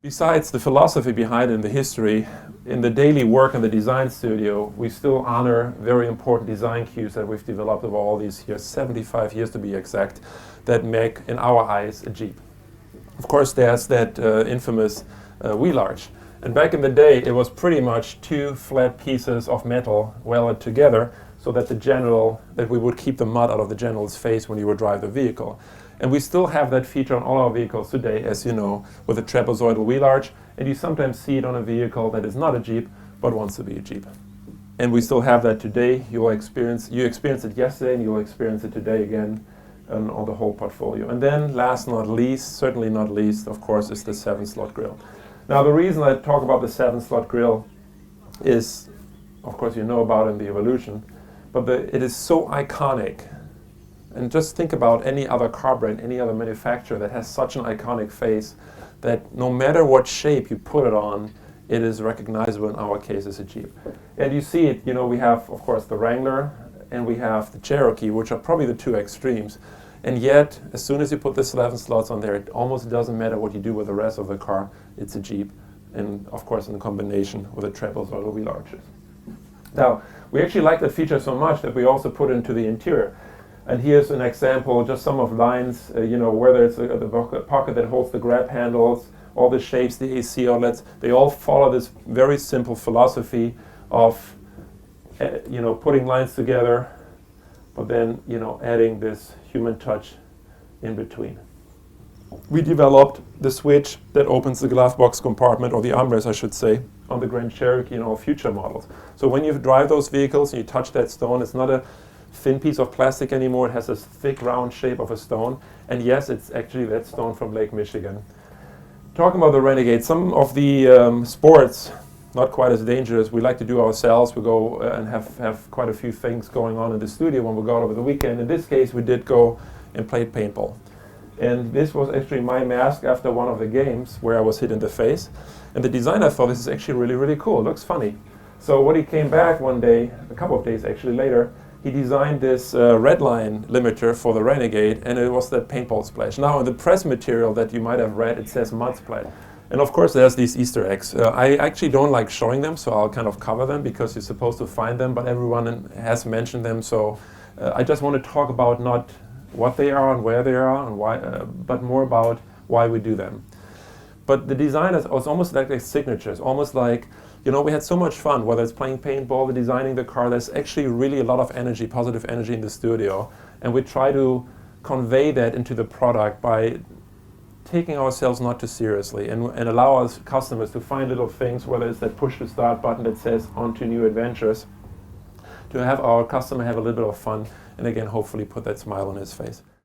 Besides the philosophy behind it and the history, in the daily work in the design studio, we still honor very important design cues that we've developed over all these years, 75 years to be exact, that make, in our eyes, a Jeep. Of course, there's that infamous wheel arch. And back in the day, it was pretty much two flat pieces of metal welded together so that that we would keep the mud out of the general's face when you would drive the vehicle. And we still have that feature on all our vehicles today, as you know, with a trapezoidal wheel arch. And you sometimes see it on a vehicle that is not a Jeep, but wants to be a Jeep. And we still have that today. You experienced it yesterday, and you'll experience it today again on the whole portfolio. And then, last not least, certainly not least, of course, is the 7-slot grille. Now, the reason I talk about the 7-slot grille is, of course, you know about it in the evolution, but it is so iconic. And just think about any other car brand, any other manufacturer that has such an iconic face that no matter what shape you put it on, it is recognizable in our case as a Jeep. And you see it, we have, of course, the Wrangler and we have the Cherokee, which are probably the two extremes. And yet, as soon as you put the 7 slots on there, it almost doesn't matter what you do with the rest of the car, it's a Jeep. And of course, in combination with the trapezoidal wheel arches. Now, we actually like that feature so much that we also put it into the interior. And here's an example, just some of lines, whether it's the pocket that holds the grab handles, all the shapes, the AC outlets, they all follow this very simple philosophy of, putting lines together, but then, adding this human touch in between. We developed the switch that opens the glove box compartment, or the armrest, I should say, on the Grand Cherokee and all future models. So when you drive those vehicles and you touch that stone, it's not a thin piece of plastic anymore. It has this thick round shape of a stone, and yes, it's actually that stone from Lake Michigan. Talking about the Renegade, some of the sports, not quite as dangerous, we like to do ourselves. We go and have quite a few things going on in the studio when we go out over the weekend. In this case, we did go and play paintball. And this was actually my mask after one of the games where I was hit in the face. And the designer thought this is actually really, really cool. It looks funny. So when he came back one day, a couple of days actually later, he designed this red line limiter for the Renegade, and it was that paintball splash. Now, in the press material that you might have read, it says mud splash. And of course, there's these Easter eggs. I actually don't like showing them, so I'll kind of cover them because you're supposed to find them, but everyone has mentioned them. So I just want to talk about not what they are and where they are, and why, but more about why we do them. But the design is almost like a signature. It's almost like, we had so much fun, whether it's playing paintball or designing the car. There's actually really a lot of energy, positive energy in the studio. And we try to convey that into the product by taking ourselves not too seriously and allow our customers to find little things, whether it's that push to start button that says on to new adventures, to have our customer have a little bit of fun and again, hopefully put that smile on his face.